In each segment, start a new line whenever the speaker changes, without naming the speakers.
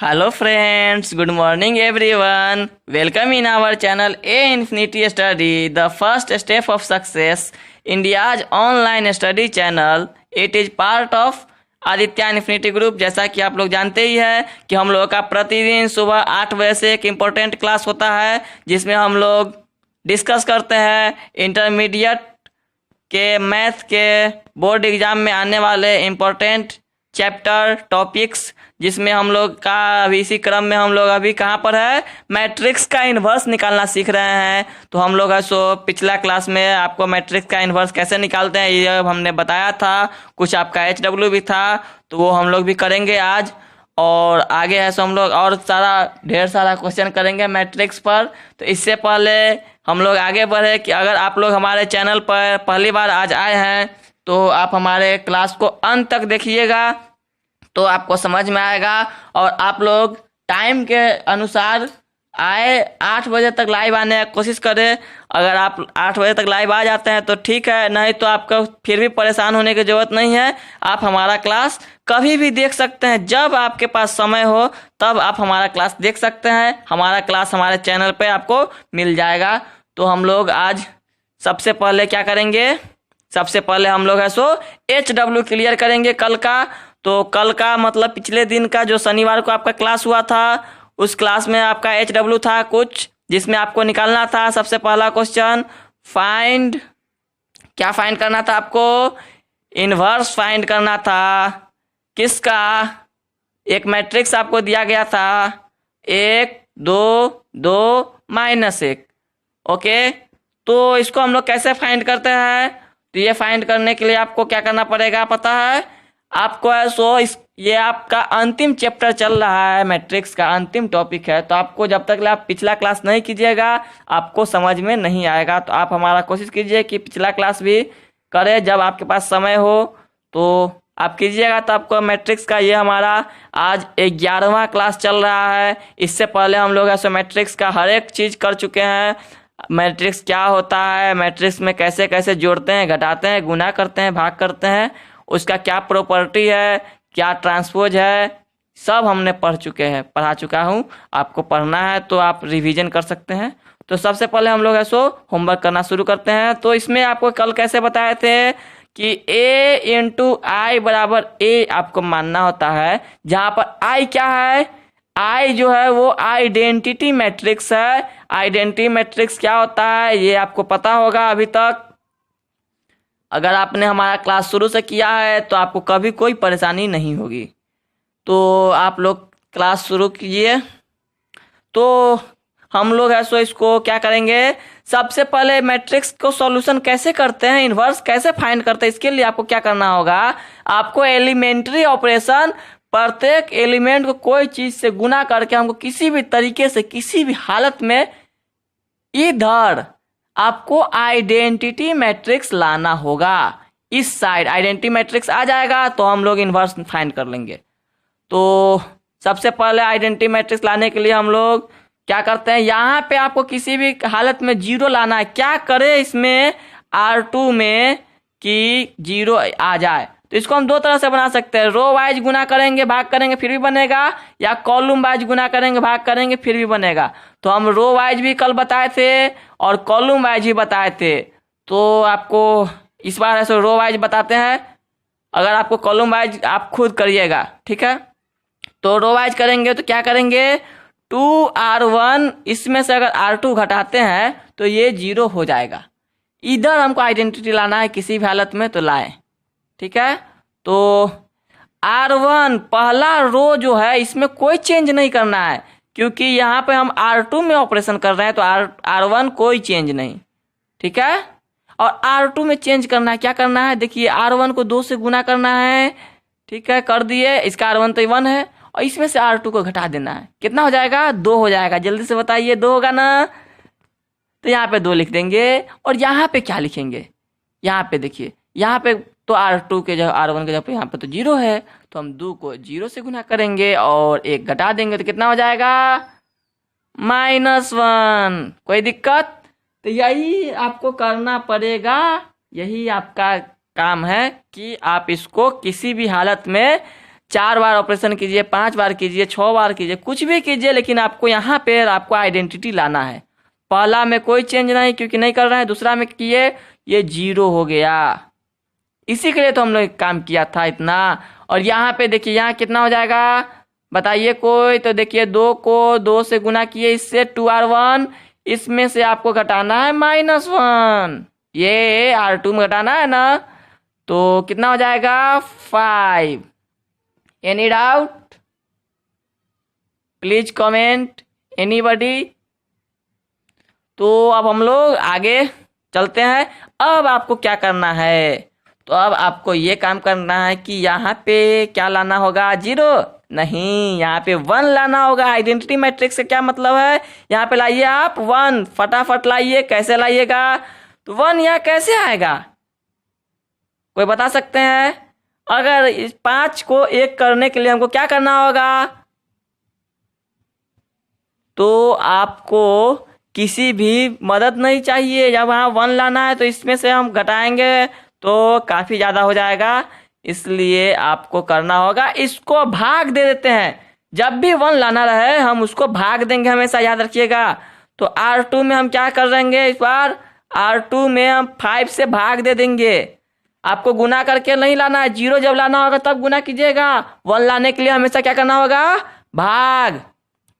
Hello friends, good morning everyone. Welcome in our channel A Infinity Study, the first step of success, India's online study channel. It is part of Aditya infinity group. जैसा कि आप लोग जानते ही है कि हम लोगों का प्रतिदिन सुबह 8 बजे से एक इम्पोर्टेंट क्लास होता है जिसमें हम लोग डिस्कस करते हैं इंटरमीडिएट के मैथ के बोर्ड एग्जाम में आने वाले इम्पोर्टेंट चैप्टर टॉपिक्स, जिसमें हम लोग का अभी इसी क्रम में हम लोग अभी कहाँ पर है, मैट्रिक्स का इन्वर्स निकालना सीख रहे हैं। तो हम लोग पिछला क्लास में आपको मैट्रिक्स का इन्वर्स कैसे निकालते हैं ये हमने बताया था, कुछ आपका HW भी था, तो वो हम लोग भी करेंगे आज। और आगे है हम लोग और ढेर सारा क्वेश्चन करेंगे मैट्रिक्स पर। तो इससे पहले हम लोग आगे बढ़े कि अगर आप लोग हमारे चैनल पर पहली बार आज आए हैं तो आप हमारे क्लास को अंत तक देखिएगा तो आपको समझ में आएगा। और आप लोग टाइम के अनुसार आए, 8 बजे तक लाइव आने की कोशिश करें। अगर आप 8 बजे तक लाइव आ जाते हैं तो ठीक है, नहीं तो आपको फिर भी परेशान होने की ज़रूरत नहीं है। आप हमारा क्लास कभी भी देख सकते हैं, जब आपके पास समय हो तब आप हमारा क्लास देख सकते हैं। हमारा क्लास हमारे चैनल पे आपको मिल जाएगा। तो हम लोग आज सबसे पहले क्या करेंगे, सबसे पहले हम लोग HW क्लियर करेंगे कल का। तो कल का मतलब पिछले दिन का जो शनिवार को आपका क्लास हुआ था, उस क्लास में आपका HW था कुछ, जिसमें आपको निकालना था सबसे पहला क्वेश्चन क्या फाइंड करना था आपको, इन्वर्स फाइंड करना था। किसका? एक मैट्रिक्स आपको दिया गया था 1 2 2 -1। ओके, तो इसको हम लोग कैसे फाइंड करते हैं? तो ये फाइंड करने के लिए आपको क्या करना पड़ेगा पता है आपको? ये आपका अंतिम चैप्टर चल रहा है, मैट्रिक्स का अंतिम टॉपिक है। तो आपको जब तक आप पिछला क्लास नहीं कीजिएगा आपको समझ में नहीं आएगा। तो आप हमारा कोशिश कीजिए कि पिछला क्लास भी करें, जब आपके पास समय हो तो आप कीजिएगा। तो आपको मैट्रिक्स का ये हमारा आज 11वां क्लास चल रहा है। इससे पहले हम लोग मैट्रिक्स का हर एक चीज़ कर चुके हैं। मैट्रिक्स क्या होता है, मैट्रिक्स में कैसे कैसे जोड़ते हैं, घटाते हैं, गुना करते हैं, भाग करते हैं, उसका क्या प्रॉपर्टी है, क्या ट्रांसपोज है, सब हमने पढ़ा चुका हूँ। आपको पढ़ना है तो आप रिवीजन कर सकते हैं। तो सबसे पहले हम लोग होमवर्क करना शुरू करते हैं। तो इसमें आपको कल कैसे बताए थे कि A × I = A आपको मानना होता है, जहाँ पर I क्या है, I जो है वो आइडेंटिटी मैट्रिक्स है। आइडेंटिटी मैट्रिक्स क्या होता है ये आपको पता होगा अभी तक। अगर आपने हमारा क्लास शुरू से किया है तो आपको कभी कोई परेशानी नहीं होगी। तो आप लोग क्लास शुरू कीजिए। तो हम लोग इसको क्या करेंगे, सबसे पहले मैट्रिक्स को सॉल्यूशन कैसे करते हैं, इन्वर्स कैसे फाइंड करते हैं, इसके लिए आपको क्या करना होगा, आपको एलिमेंट्री ऑपरेशन, प्रत्येक एलिमेंट को कोई चीज़ से गुना करके हमको किसी भी तरीके से किसी भी हालत में इधर आपको आइडेंटिटी मैट्रिक्स लाना होगा। इस साइड आइडेंटिटी मैट्रिक्स आ जाएगा तो हम लोग इन्वर्स फाइंड कर लेंगे। तो सबसे पहले आइडेंटिटी मैट्रिक्स लाने के लिए हम लोग क्या करते हैं, यहाँ पे आपको किसी भी हालत में 0 लाना है। क्या करें इसमें R2 में कि 0 आ जाए, तो इसको हम 2 तरह से बना सकते हैं। रो वाइज गुना करेंगे भाग करेंगे फिर भी बनेगा, या कॉलम वाइज गुना करेंगे भाग करेंगे फिर भी बनेगा। तो हम रो वाइज भी कल बताए थे और कॉलम वाइज भी बताए थे। तो आपको इस बार रो वाइज बताते हैं। अगर आपको कॉलम वाइज आप खुद करिएगा, ठीक है। तो रो वाइज करेंगे तो क्या करेंगे, 2R1 इसमें से अगर R2 घटाते हैं तो ये 0 हो जाएगा। इधर हमको आइडेंटिटी लाना है किसी भी हालत में, तो लाएं, ठीक है। तो R1 पहला रो जो है इसमें कोई चेंज नहीं करना है, क्योंकि यहाँ पे हम R2 में ऑपरेशन कर रहे हैं। तो R1 कोई चेंज नहीं, ठीक है। और R2 में चेंज करना है, क्या करना है, देखिए R1 को 2 से गुना करना है, ठीक है, कर दिए। इसका R1 तो 1 है और इसमें से R2 को घटा देना है। कितना हो जाएगा, 2 हो जाएगा। जल्दी से बताइए, 2 होगा ना। तो यहाँ पे 2 लिख देंगे और यहाँ पे क्या लिखेंगे, यहाँ पे देखिए, यहाँ पे तो R2 के जगह R1 के जगह यहाँ पे तो 0 है, तो हम 2 को 0 से गुना करेंगे और 1 घटा देंगे तो कितना हो जाएगा, -1। कोई दिक्कत? तो यही आपको करना पड़ेगा, यही आपका काम है कि आप इसको किसी भी हालत में 4 बार ऑपरेशन कीजिए, 5 बार कीजिए, 6 बार कीजिए, कुछ भी कीजिए, लेकिन आपको यहाँ पे आपको आइडेंटिटी लाना है। पहला में कोई चेंज नहीं क्योंकि नहीं कर रहे हैं, दूसरा में किए ये 0 हो गया। इसी के लिए तो हम लोग काम किया था इतना। और यहाँ पे देखिए यहाँ कितना हो जाएगा बताइए कोई, तो देखिए 2 को 2 से गुना किए, इससे 2R1, इसमें से आपको घटाना है -1, ये R2 में घटाना है ना, तो कितना हो जाएगा 5। Any doubt? Please comment anybody. तो अब हम लोग आगे चलते हैं। अब आपको क्या करना है, तो अब आपको ये काम करना है कि यहाँ पे क्या लाना होगा, 0 नहीं, यहाँ पे 1 लाना होगा। आइडेंटिटी मैट्रिक्स से क्या मतलब है, यहाँ पे लाइए आप 1, फटाफट लाइए। कैसे लाइएगा, तो 1 यहाँ कैसे आएगा, कोई बता सकते हैं? अगर इस 5 को 1 करने के लिए हमको क्या करना होगा, तो आपको किसी भी मदद नहीं चाहिए। जब वहाँ 1 लाना है तो इसमें से हम घटाएंगे तो काफ़ी ज़्यादा हो जाएगा, इसलिए आपको करना होगा इसको भाग दे देते हैं। जब भी 1 लाना रहे हम उसको भाग देंगे, हमेशा याद रखिएगा। तो R2 में हम क्या कर देंगे, इस बार R2 में हम 5 से भाग दे देंगे। आपको गुना करके नहीं लाना है, 0 जब लाना होगा तब गुना कीजिएगा। 1 लाने के लिए हमेशा क्या करना होगा, भाग।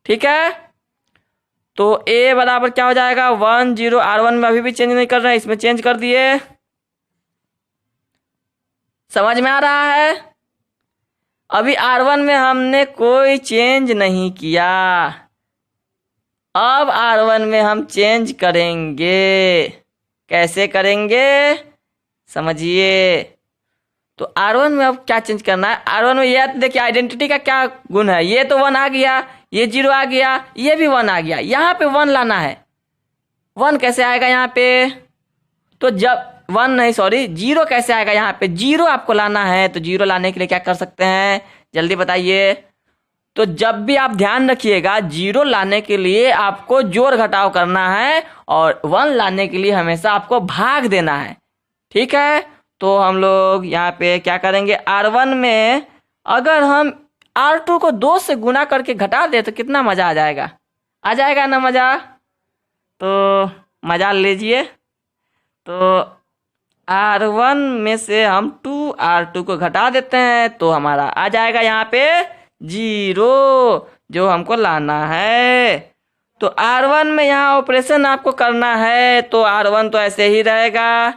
ठीक है, तो A बराबर क्या हो जाएगा 1 0। R1 में अभी भी चेंज नहीं कर रहे हैं, इसमें चेंज कर दिए। समझ में आ रहा है? अभी R1 में हमने कोई चेंज नहीं किया, अब R1 में हम चेंज करेंगे। कैसे करेंगे समझिए। तो R1 में अब क्या चेंज करना है, R1 में ये देखिए आइडेंटिटी का क्या गुण है, ये तो 1 आ गया, ये 0 आ गया, ये भी 1 आ गया, यहाँ पे 1 लाना है। 1 कैसे आएगा यहाँ पे, तो जब 1 नहीं सॉरी 0 कैसे आएगा यहाँ पे, 0 आपको लाना है। तो 0 लाने के लिए क्या कर सकते हैं, जल्दी बताइए। तो जब भी आप ध्यान रखिएगा 0 लाने के लिए आपको जोड़ घटाव करना है, और 1 लाने के लिए हमेशा आपको भाग देना है। ठीक है, तो हम लोग यहाँ पे क्या करेंगे, R1 में अगर हम R2 को 2 से गुना करके घटा दे तो कितना मज़ा आ जाएगा ना मज़ा, तो मज़ा लीजिए। तो R1 में से हम 2R2 को घटा देते हैं तो हमारा आ जाएगा यहाँ पे 0, जो हमको लाना है। तो R1 में यहाँ ऑपरेशन आपको करना है, तो R1 तो ऐसे ही रहेगा,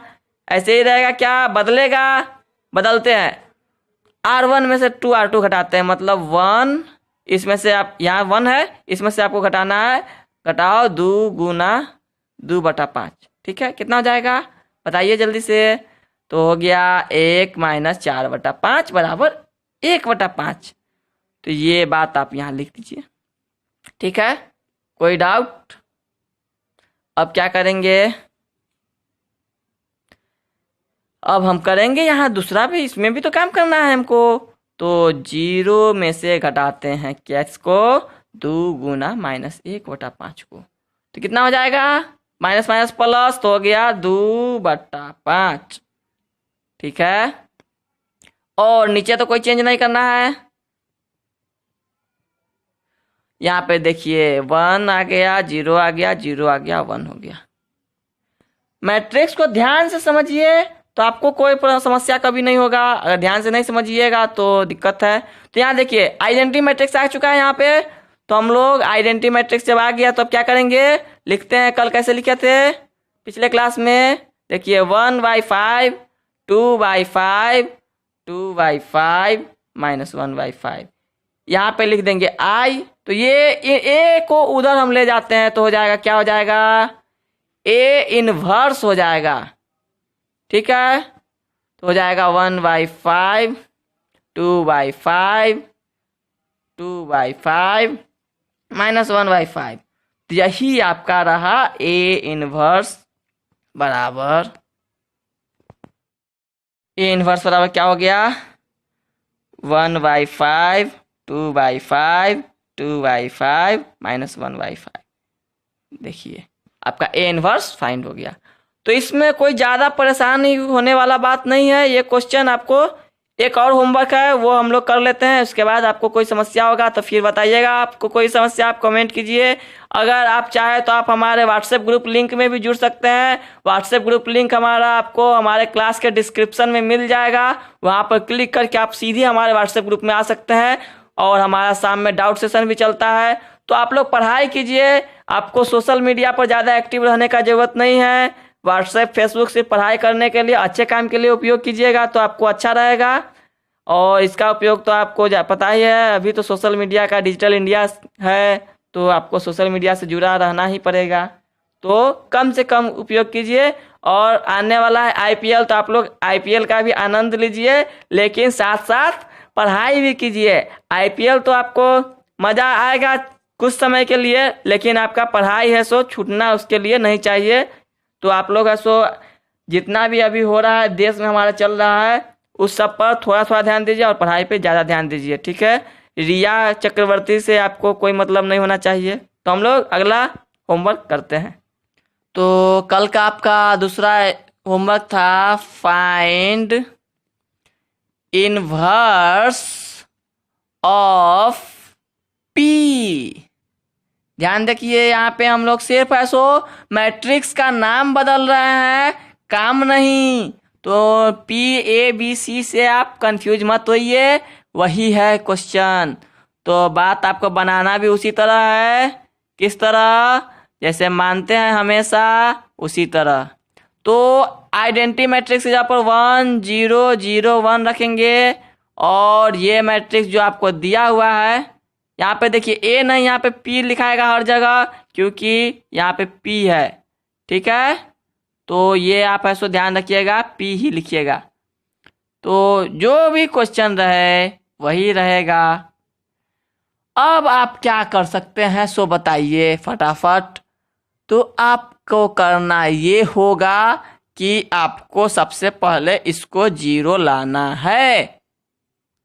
ऐसे ही रहेगा, क्या बदलेगा, बदलते हैं। R1 में से 2R2 घटाते हैं, मतलब 1, इसमें से आप यहाँ 1 है, इसमें से आपको घटाना है, घटाओ 2 गुना 2/5। ठीक है, कितना हो जाएगा बताइए जल्दी से। तो हो गया 1 - 4/5 बराबर 1/5। तो ये बात आप यहाँ लिख दीजिए। ठीक है, कोई डाउट? अब क्या करेंगे, अब हम करेंगे यहाँ दूसरा भी, इसमें भी तो काम करना है हमको। तो 0 में से घटाते हैं कैश को, 2 गुना -1/5 को, तो कितना हो जाएगा, माइनस माइनस प्लस, तो हो गया 2/5। ठीक है, और नीचे तो कोई चेंज नहीं करना है। यहाँ पे देखिए 1 आ गया, 0 आ गया, 0 आ गया, 1 हो गया। मैट्रिक्स को ध्यान से समझिए तो आपको कोई समस्या कभी नहीं होगा, अगर ध्यान से नहीं समझिएगा तो दिक्कत है। तो यहाँ देखिए आइडेंटिटी मैट्रिक्स आ चुका है यहाँ पे, तो हम लोग आइडेंटिटी मैट्रिक्स जब आ गया तो अब क्या करेंगे, लिखते हैं। कल कैसे लिखे थे पिछले क्लास में, देखिए 1/5, 2/5, 2/5 -1/5, यहाँ पे लिख देंगे I। तो ये A को उधर हम ले जाते हैं तो हो जाएगा, क्या हो जाएगा, A इनवर्स हो जाएगा। ठीक है, तो हो जाएगा 1/5, 2/5, 2/5 -1/5। तो यही आपका रहा A इनवर्स बराबर, A इनवर्स बराबर क्या हो गया, 1/5, 2/5, 2/5 -1/5। देखिए आपका A इनवर्स फाइंड हो गया। तो इसमें कोई ज़्यादा परेशानी होने वाला बात नहीं है, ये क्वेश्चन आपको एक और होमवर्क है, वो हम लोग कर लेते हैं। उसके बाद आपको कोई समस्या होगा तो फिर बताइएगा। आपको कोई समस्या आप कमेंट कीजिए। अगर आप चाहे तो आप हमारे व्हाट्सएप ग्रुप लिंक में भी जुड़ सकते हैं। व्हाट्सएप ग्रुप लिंक हमारा आपको हमारे क्लास के डिस्क्रिप्शन में मिल जाएगा। वहाँ पर क्लिक करके आप सीधे हमारे व्हाट्सएप ग्रुप में आ सकते हैं। और हमारा शाम में डाउट सेशन भी चलता है। तो आप लोग पढ़ाई कीजिए। आपको सोशल मीडिया पर ज़्यादा एक्टिव रहने का ज़रूरत नहीं है। व्हाट्सएप फेसबुक से पढ़ाई करने के लिए, अच्छे काम के लिए उपयोग कीजिएगा तो आपको अच्छा रहेगा। और इसका उपयोग तो आपको पता ही है, अभी तो सोशल मीडिया का डिजिटल इंडिया है, तो आपको सोशल मीडिया से जुड़ा रहना ही पड़ेगा। तो कम से कम उपयोग कीजिए। और आने वाला है आईपीएल, तो आप लोग आईपीएल का भी आनंद लीजिए, लेकिन साथ साथ पढ़ाई भी कीजिए। आईपीएल तो आपको मज़ा आएगा कुछ समय के लिए, लेकिन आपका पढ़ाई है सो छूटना उसके लिए नहीं चाहिए। तो आप लोग ऐसो जितना भी अभी हो रहा है देश में हमारा चल रहा है, उस सब पर थोड़ा थोड़ा ध्यान दीजिए और पढ़ाई पे ज़्यादा ध्यान दीजिए, ठीक है। रिया चक्रवर्ती से आपको कोई मतलब नहीं होना चाहिए। तो हम लोग अगला होमवर्क करते हैं। तो कल का आपका दूसरा होमवर्क था फाइंड इनवर्स ऑफ पी। ध्यान देखिए, यहाँ पे हम लोग सिर्फ ऐसो मैट्रिक्स का नाम बदल रहे हैं, काम नहीं। तो PABC से आप कंफ्यूज मत होइए, वही है क्वेश्चन। तो बात आपको बनाना भी उसी तरह है। किस तरह? जैसे मानते हैं हमेशा उसी तरह। तो आइडेंटिटी मैट्रिक्स जहाँ पर 1 0 0 1 रखेंगे। और ये मैट्रिक्स जो आपको दिया हुआ है, यहाँ पे देखिए A नहीं, यहाँ पे P लिखाएगा हर जगह, क्योंकि यहाँ पे P है, ठीक है। तो ये आप ऐसो ध्यान रखिएगा, P ही लिखिएगा। तो जो भी क्वेश्चन रहे वही रहेगा। अब आप क्या कर सकते हैं सो बताइए फटाफट। तो आपको करना ये होगा कि आपको सबसे पहले इसको 0 लाना है।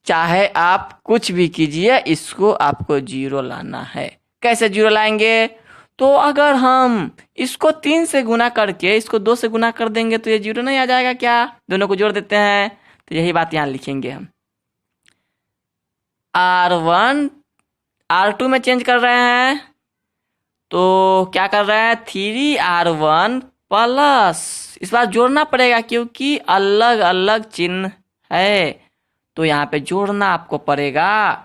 चाहे आप कुछ भी कीजिए, इसको आपको 0 लाना है। कैसे 0 लाएंगे? तो अगर हम इसको 3 से गुना करके इसको 2 से गुना कर देंगे तो ये 0 नहीं आ जाएगा क्या? दोनों को जोड़ देते हैं। तो यही बात यहाँ लिखेंगे हम। R1 R2 में चेंज कर रहे हैं। तो क्या कर रहे हैं? 3R1 प्लस, इस बार जोड़ना पड़ेगा क्योंकि अलग अलग चिन्ह है, तो यहाँ पे जोड़ना आपको पड़ेगा।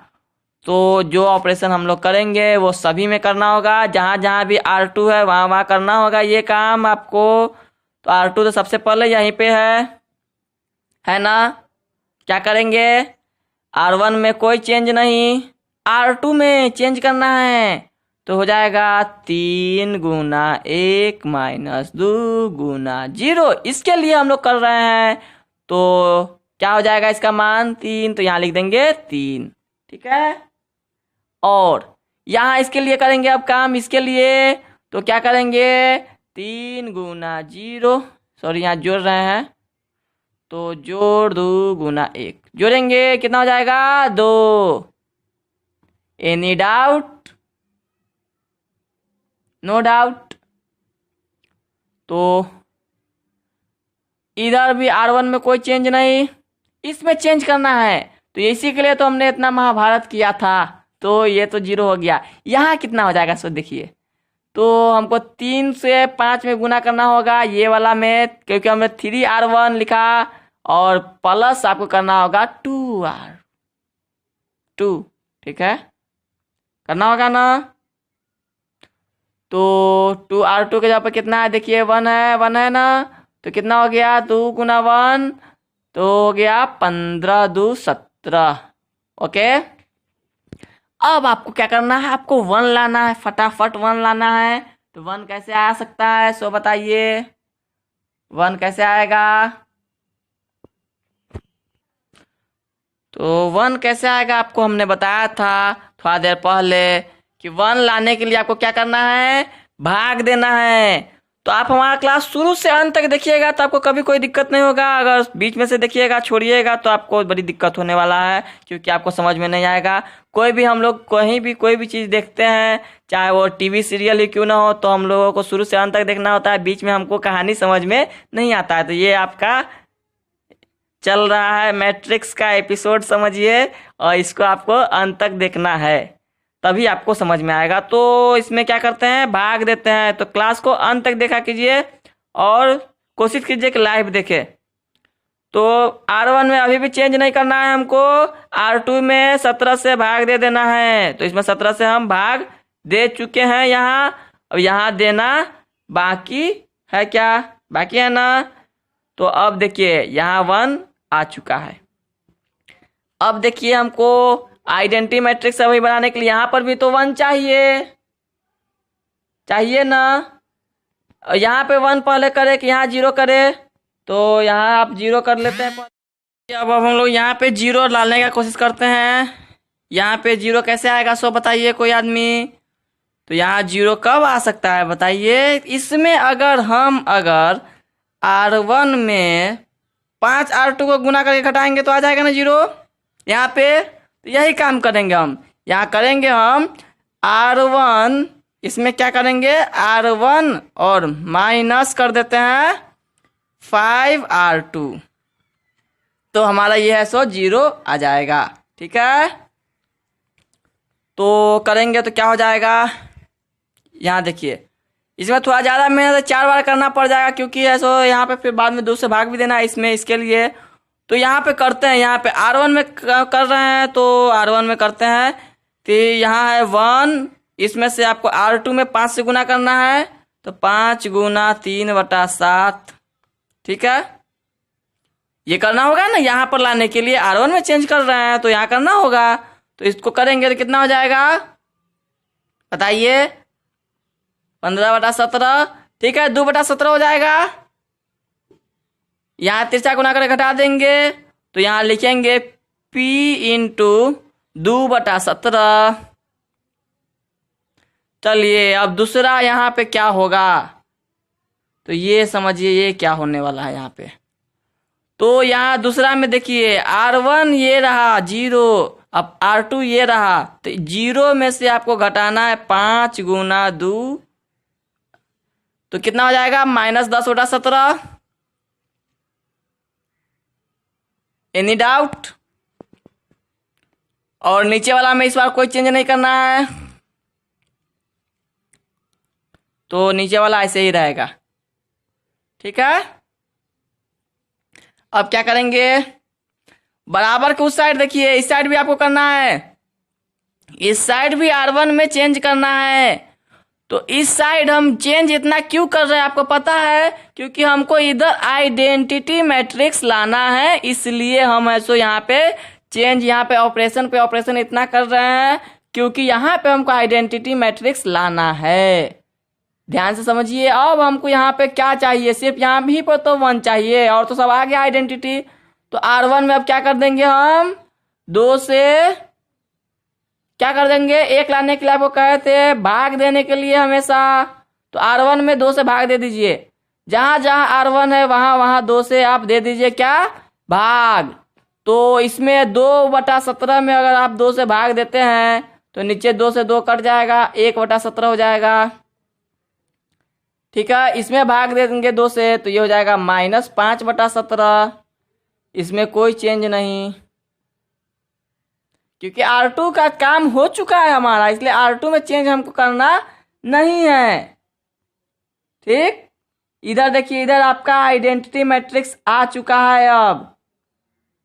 तो जो ऑपरेशन हम लोग करेंगे वो सभी में करना होगा। जहाँ जहाँ भी R2 है वहाँ वहाँ करना होगा ये काम आपको। तो R2 तो सबसे पहले यहीं पे है ना। क्या करेंगे? R1 में कोई चेंज नहीं, R2 में चेंज करना है। तो हो जाएगा 3 गुना 1 माइनस 2 गुना 0। इसके लिए हम लोग कर रहे हैं। तो क्या हो जाएगा इसका मान? 3। तो यहाँ लिख देंगे 3, ठीक है। और यहाँ इसके लिए करेंगे अब काम, इसके लिए। तो क्या करेंगे? 3 गुना 0, सॉरी यहाँ जोड़ रहे हैं, तो जोड़ 2 गुना 1 जोड़ेंगे, कितना हो जाएगा? 2। Any doubt? No doubt. तो इधर भी R1 में कोई चेंज नहीं, इसमें चेंज करना है। तो इसी के लिए तो हमने इतना महाभारत किया था। तो ये तो 0 हो गया। यहाँ कितना हो जाएगा सो देखिए। तो हमको 3 से 5 में गुना करना होगा ये वाला में, क्योंकि हमने 3R1 लिखा। और प्लस आपको करना होगा 2R2, ठीक है, करना होगा ना। तो 2R2 के जगह पर कितना है? देखिए 1 है ना। तो कितना हो गया? 2 गुना 1, तो हो गया 15 2 17। ओके। अब आपको क्या करना है? आपको 1 लाना है, फटाफट 1 लाना है। तो 1 कैसे आ सकता है सो बताइए। 1 कैसे आएगा? तो 1 कैसे आएगा आपको हमने बताया था थोड़ा देर पहले कि 1 लाने के लिए आपको क्या करना है? भाग देना है। तो आप हमारा क्लास शुरू से अंत तक देखिएगा तो आपको कभी कोई दिक्कत नहीं होगा। अगर बीच में से देखिएगा, छोड़िएगा, तो आपको बड़ी दिक्कत होने वाला है, क्योंकि आपको समझ में नहीं आएगा। कोई भी हम लोग कहीं भी कोई भी चीज़ देखते हैं, चाहे वो टीवी सीरियल ही क्यों ना हो, तो हम लोगों को शुरू से अंत तक देखना होता है। बीच में हमको कहानी समझ में नहीं आता है। तो ये आपका चल रहा है मैट्रिक्स का एपिसोड समझिए, और इसको आपको अंत तक देखना है, तभी आपको समझ में आएगा। तो इसमें क्या करते हैं, भाग देते हैं। तो क्लास को अंत तक देखा कीजिए और कोशिश कीजिए कि लाइव देखे। तो R1 में अभी भी चेंज नहीं करना है हमको, R2 में 17 से भाग दे देना है। तो इसमें 17 से हम भाग दे चुके हैं यहाँ, अब यहाँ देना बाकी है, क्या बाकी है ना। तो अब देखिए यहाँ 1 आ चुका है। अब देखिए हमको आइडेंटिटी मैट्रिक्स अभी बनाने के लिए यहाँ पर भी तो 1 चाहिए ना। यहाँ पे 1 पहले करे कि यहाँ 0 करे, तो यहाँ आप 0 कर लेते हैं। अब हम लोग यहाँ पे 0 डालने का कोशिश करते हैं। यहाँ पे 0 कैसे आएगा सो बताइए कोई आदमी। तो यहाँ 0 कब आ सकता है बताइए। इसमें अगर R1 में 5 R2 को गुना करके घटाएंगे तो आ जाएगा ना 0 यहाँ पे। तो यही काम करेंगे हम, यहाँ करेंगे हम R1, इसमें क्या करेंगे R1 और माइनस कर देते हैं 5 R2, तो हमारा ये है सो 0 आ जाएगा। ठीक है, तो करेंगे तो क्या हो जाएगा, यहाँ देखिए इसमें थोड़ा ज़्यादा मेहनत 4 बार करना पड़ जाएगा, क्योंकि ऐसा यहाँ पे फिर बाद में 2 से भाग भी देना है इसमें, इसके लिए। तो यहाँ पे करते हैं, यहाँ पे R1 में कर रहे हैं तो R1 में करते हैं। तो यहाँ है 1, इसमें से आपको R2 में 5 से गुना करना है, तो 5 गुना 3/7। ठीक है, ये करना होगा ना, यहाँ पर लाने के लिए R1 में चेंज कर रहे हैं तो यहाँ करना होगा। तो इसको करेंगे तो कितना हो जाएगा बताइए, 15/17। ठीक है, 2/17 हो जाएगा। यहाँ तिरछा गुना कर घटा देंगे, तो यहाँ लिखेंगे P × 2/17। चलिए अब दूसरा यहाँ पे क्या होगा, तो ये समझिए ये क्या होने वाला है यहाँ पे। तो यहाँ दूसरा में देखिए R1 ये रहा 0, अब R2 ये रहा, तो 0 में से आपको घटाना है 5 गुना 2, तो कितना हो जाएगा -10/17। Any doubt. और नीचे वाला में इस बार कोई चेंज नहीं करना है, तो नीचे वाला ऐसे ही रहेगा। ठीक है, अब क्या करेंगे, बराबर के उस साइड देखिए, इस साइड भी आपको करना है, इस साइड भी R1 में चेंज करना है। तो इस साइड हम चेंज इतना क्यों कर रहे हैं आपको पता है, क्योंकि हमको इधर आइडेंटिटी मैट्रिक्स लाना है, इसलिए हम ऐसो यहाँ पे चेंज, यहाँ पे ऑपरेशन इतना कर रहे हैं, क्योंकि यहाँ पे हमको आइडेंटिटी मैट्रिक्स लाना है। ध्यान से समझिए। अब हमको यहाँ पे क्या चाहिए, सिर्फ यहाँ भी पर तो 1 चाहिए, और तो सब आ गया आइडेंटिटी। तो R1 में अब क्या कर देंगे हम, 2 से क्या कर देंगे, 1 लाने के लिए आपको कहे थे भाग देने के लिए हमेशा, तो R1 में 2 से भाग दे दीजिए। जहां जहां R1 है वहां वहां 2 से आप दे दीजिए क्या, भाग। तो इसमें 2/17 में अगर आप 2 से भाग देते हैं तो नीचे 2 से 2 कट जाएगा, 1/17 हो जाएगा। ठीक है, इसमें भाग दे देंगे 2 से, तो ये हो जाएगा -5/17। इसमें कोई चेंज नहीं, क्योंकि R2 का काम हो चुका है हमारा, इसलिए R2 में चेंज हमको करना नहीं है। ठीक, इधर देखिए, इधर आपका आइडेंटिटी मैट्रिक्स आ चुका है। अब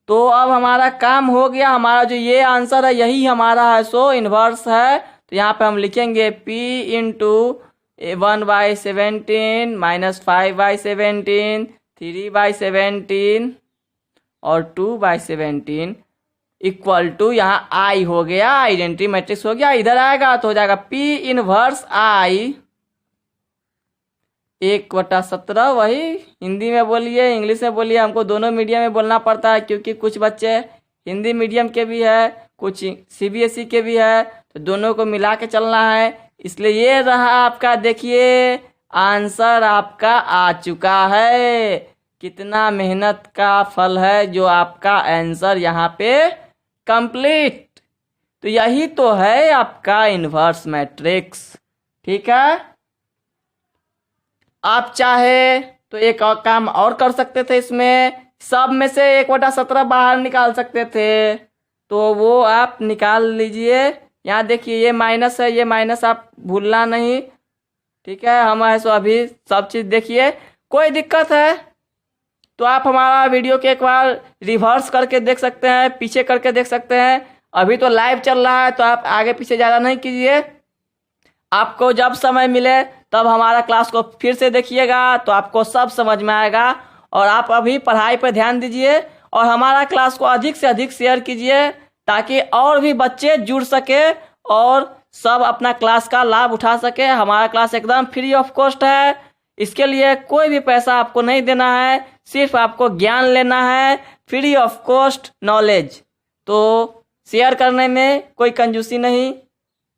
तो अब हमारा काम हो गया, हमारा जो ये आंसर है यही हमारा है, सो इन्वर्स है। तो यहाँ पे हम लिखेंगे P × 1/17 -5/17 3/17 और 2/17 इक्वल टू, यहाँ I हो गया, आइडेंटिटी मैट्रिक्स हो गया। इधर आएगा तो हो जाएगा P इनवर्स I 1/17। वही हिंदी में बोलिए इंग्लिश में बोलिए, हमको दोनों मीडियम में बोलना पड़ता है, क्योंकि कुछ बच्चे हिंदी मीडियम के भी है, कुछ CBSE के भी है, तो दोनों को मिला के चलना है। इसलिए ये रहा आपका, देखिए आंसर आपका आ चुका है। कितना मेहनत का फल है जो आपका आंसर यहाँ पे कंप्लीट। तो यही तो है आपका इन्वर्स मैट्रिक्स। ठीक है, आप चाहे तो एक और काम और कर सकते थे इसमें, सब में से 1/17 बाहर निकाल सकते थे, तो वो आप निकाल लीजिए। यहाँ देखिए ये माइनस है, ये माइनस आप भूलना नहीं, ठीक है। हम ऐसे अभी सब चीज़ देखिए, कोई दिक्कत है तो आप हमारा वीडियो के एक बार रिवर्स करके देख सकते हैं, पीछे करके देख सकते हैं। अभी तो लाइव चल रहा है तो आप आगे पीछे ज़्यादा नहीं कीजिए। आपको जब समय मिले तब हमारा क्लास को फिर से देखिएगा तो आपको सब समझ में आएगा। और आप अभी पढ़ाई पर ध्यान दीजिए और हमारा क्लास को अधिक से अधिक शेयर कीजिए ताकि और भी बच्चे जुड़ सके और सब अपना क्लास का लाभ उठा सके। हमारा क्लास एकदम फ्री ऑफ कॉस्ट है, इसके लिए कोई भी पैसा आपको नहीं देना है, सिर्फ आपको ज्ञान लेना है, फ्री ऑफ कॉस्ट नॉलेज। तो शेयर करने में कोई कंजूसी नहीं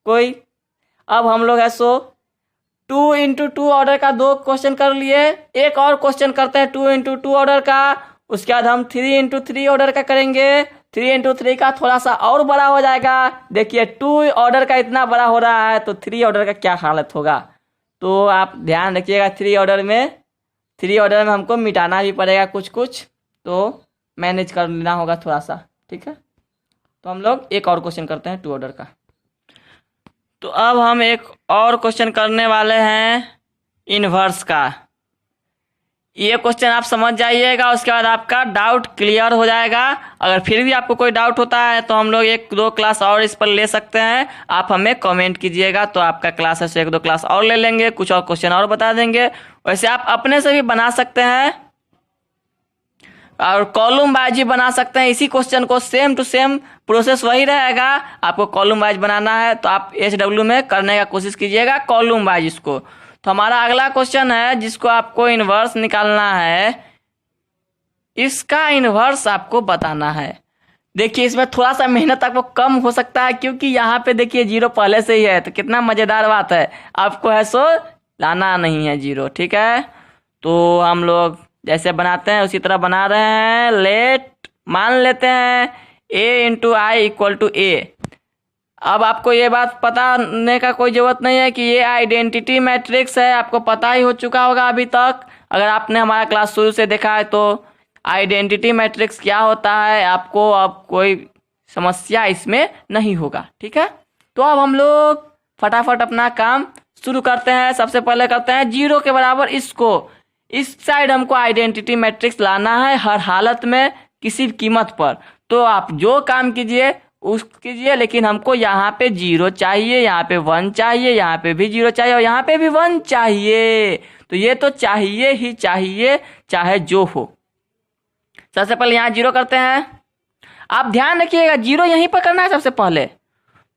कोई। अब हम लोग है सो 2x2 ऑर्डर का 2 क्वेश्चन कर लिए, एक और क्वेश्चन करते हैं 2x2 ऑर्डर का, उसके बाद हम 3x3 ऑर्डर का करेंगे। 3x3 का थोड़ा सा और बड़ा हो जाएगा। देखिए 2 ऑर्डर का इतना बड़ा हो रहा है तो 3 ऑर्डर का क्या हालत होगा। तो आप ध्यान रखिएगा, 3 ऑर्डर में हमको मिटाना भी पड़ेगा कुछ, तो मैनेज कर लेना होगा थोड़ा सा, ठीक है। तो हम लोग एक और क्वेश्चन करते हैं 2 ऑर्डर का। तो अब हम एक और क्वेश्चन करने वाले हैं इन्वर्स का। ये क्वेश्चन आप समझ जाइएगा, उसके बाद आपका डाउट क्लियर हो जाएगा। अगर फिर भी आपको कोई डाउट होता है तो हम लोग 1-2 क्लास और इस पर ले सकते हैं। आप हमें कमेंट कीजिएगा तो आपका क्लास है सो 1-2 क्लास और ले लेंगे, कुछ और क्वेश्चन और बता देंगे। वैसे आप अपने से भी बना सकते हैं और कॉलम वाइज भी बना सकते हैं। इसी क्वेश्चन को सेम टू सेम प्रोसेस वही रहेगा। आपको कॉलम वाइज बनाना है तो आप HW में करने का कोशिश कीजिएगा कॉलम वाइज इसको। तो हमारा अगला क्वेश्चन है जिसको आपको इन्वर्स निकालना है, इसका इन्वर्स आपको बताना है। देखिए इसमें थोड़ा सा मेहनत आपको कम हो सकता है क्योंकि यहाँ पे देखिए 0 पहले से ही है, तो कितना मज़ेदार बात है। आपको है सो लाना नहीं है 0, ठीक है। तो हम लोग जैसे बनाते हैं उसी तरह बना रहे हैं। मान लेते हैं a × i = a। अब आपको ये बात बताने का कोई ज़रूरत नहीं है कि ये आइडेंटिटी मैट्रिक्स है, आपको पता ही हो चुका होगा अभी तक। अगर आपने हमारा क्लास शुरू से देखा है तो आइडेंटिटी मैट्रिक्स क्या होता है आपको अब कोई समस्या इसमें नहीं होगा, ठीक है। तो अब हम लोग फटाफट अपना काम शुरू करते हैं। सबसे पहले करते हैं 0 के बराबर इसको, इस साइड हमको आइडेंटिटी मैट्रिक्स लाना है हर हालत में किसी कीमत पर। तो आप जो काम कीजिए उस कीजिए, लेकिन हमको यहाँ पे 0 चाहिए, यहाँ पे 1 चाहिए, यहाँ पे भी 0 चाहिए और यहाँ पे भी 1 चाहिए। तो ये तो चाहिए ही चाहिए चाहे जो हो। सबसे पहले यहाँ 0 करते हैं। आप ध्यान रखिएगा 0 यहीं पर करना है सबसे पहले।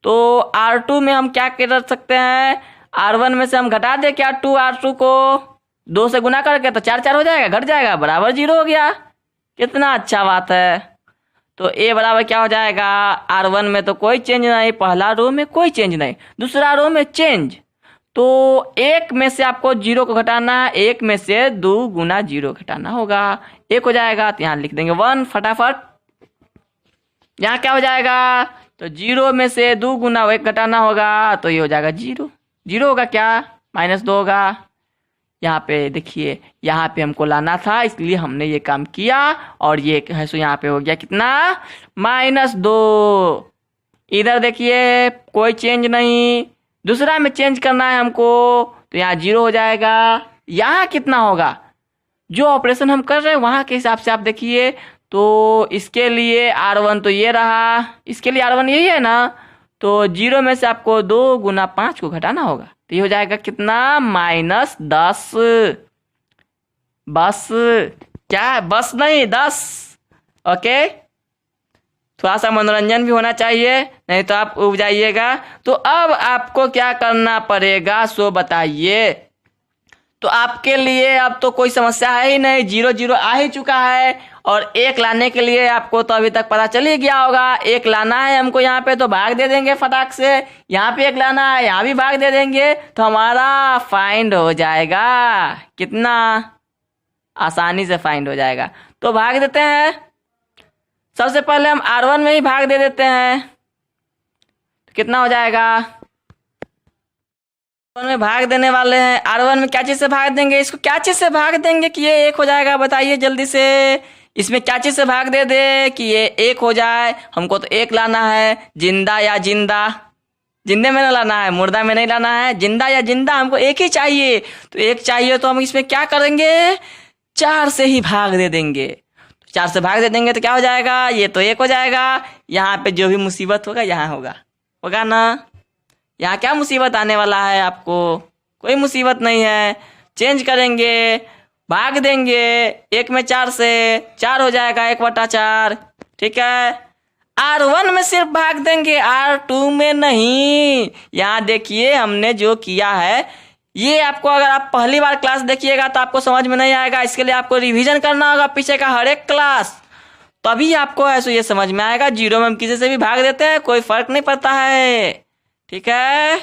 तो R2 में हम क्या कर सकते हैं, R1 में से हम घटा दे क्या, 2R2 को 2 से गुना करके तो 4 हो जाएगा, घट जाएगा, बराबर 0 हो गया। कितना अच्छा बात है। तो a बराबर क्या हो जाएगा, R1 में तो कोई चेंज नहीं, पहला रो में कोई चेंज नहीं, दूसरा रो में चेंज। तो 1 में से आपको 0 को घटाना है, 1 में से 2 गुना 0 घटाना होगा, 1 हो जाएगा। तो यहाँ लिख देंगे 1 फटाफट। यहाँ क्या हो जाएगा, तो 0 में से 2 गुना 1 घटाना होगा तो ये हो जाएगा 0। 0 होगा क्या, -2 होगा। यहाँ पे देखिए यहाँ पे हमको लाना था इसलिए हमने ये काम किया और ये है सो यहाँ पे हो गया कितना, -2। इधर देखिए कोई चेंज नहीं, दूसरा में चेंज करना है हमको तो यहाँ 0 हो जाएगा। यहाँ कितना होगा, जो ऑपरेशन हम कर रहे हैं वहाँ के हिसाब से आप देखिए। तो इसके लिए R1 तो ये रहा, इसके लिए R1 यही है ना, तो 0 में से आपको 2 गुना 5 को घटाना होगा तो ये हो जाएगा कितना, -10। बस क्या, बस नहीं 10। ओके, थोड़ा सा मनोरंजन भी होना चाहिए, नहीं तो आप उब जाइएगा। तो अब आपको क्या करना पड़ेगा सो बताइए। तो आपके लिए अब तो कोई समस्या है ही नहीं, 0 आ ही चुका है और 1 लाने के लिए आपको तो अभी तक पता चल ही गया होगा। 1 लाना है हमको यहाँ पे तो भाग दे देंगे फटाक से, यहाँ पे 1 लाना है यहाँ भी भाग दे देंगे तो हमारा फाइंड हो जाएगा। कितना आसानी से फाइंड हो जाएगा। तो भाग देते हैं, सबसे पहले हम R1 में ही भाग दे देते हैं तो कितना हो जाएगा, R1 में भाग देने वाले हैं। R1 में क्या चीज़ से भाग देंगे, इसको क्या चीज़ से भाग देंगे कि ये 1 हो जाएगा, बताइए जल्दी से। इसमें क्या चीज़ से भाग दे दे कि ये एक हो जाए। हमको तो एक लाना है, जिंदा या जिंदा, जिंदे में ना लाना है, मुर्दा में नहीं लाना है, जिंदा या जिंदा हमको एक ही चाहिए। तो एक चाहिए तो हम इसमें क्या करेंगे, 4 से ही भाग दे देंगे। 4 से भाग दे देंगे तो क्या हो जाएगा, ये तो एक हो जाएगा। यहाँ पे जो भी मुसीबत होगा यहाँ होगा ना। यहाँ क्या मुसीबत आने वाला है आपको, कोई मुसीबत नहीं है। चेंज करेंगे, भाग देंगे, 1 में 4 से 4 हो जाएगा, 1/4। ठीक है। R1 में सिर्फ भाग देंगे, R2 में नहीं। यहाँ देखिए हमने जो किया है, ये आपको अगर आप पहली बार क्लास देखिएगा तो आपको समझ में नहीं आएगा। इसके लिए आपको रिवीजन करना होगा पीछे का हर एक क्लास, तभी आपको ऐसे ये समझ में आएगा। 0 में हम किसी से भी भाग देते हैं, कोई फर्क नहीं पड़ता है। ठीक है।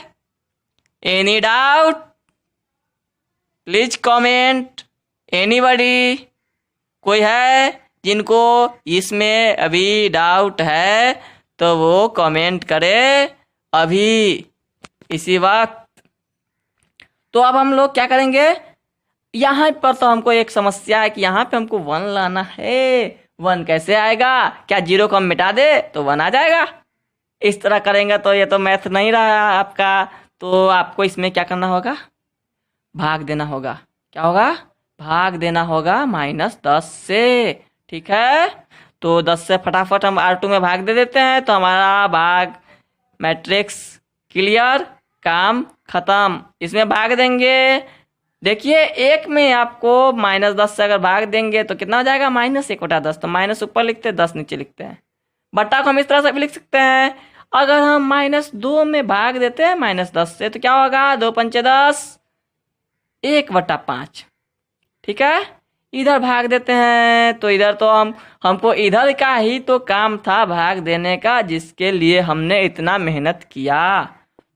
Any doubt, please comment. Anybody, कोई है जिनको इसमें अभी डाउट है तो वो कमेंट करे अभी, इसी वक्त। तो अब हम लोग क्या करेंगे, यहाँ पर तो हमको एक समस्या है कि यहाँ पे हमको 1 लाना है। 1 कैसे आएगा, क्या 0 को हम मिटा दे तो 1 आ जाएगा। इस तरह करेंगे तो ये तो मैथ नहीं रहा आपका। तो आपको इसमें क्या करना होगा, भाग देना होगा। क्या होगा, भाग देना होगा -10 से। ठीक है। तो 10 से फटाफट हम R2 में भाग दे देते हैं तो हमारा भाग मैट्रिक्स क्लियर, काम खत्म। इसमें भाग देंगे, देखिए 1 में आपको -10 से अगर भाग देंगे तो कितना हो जाएगा, -1/10। तो माइनस ऊपर लिखते हैं, 10 नीचे लिखते हैं। बट्टा को हम इस तरह से भी लिख सकते हैं। अगर हम -2 में भाग देते हैं -10 से तो क्या होगा, 2 पंचे 10, 1/5। ठीक है। इधर भाग देते हैं तो इधर तो हमको इधर का ही तो काम था भाग देने का, जिसके लिए हमने इतना मेहनत किया।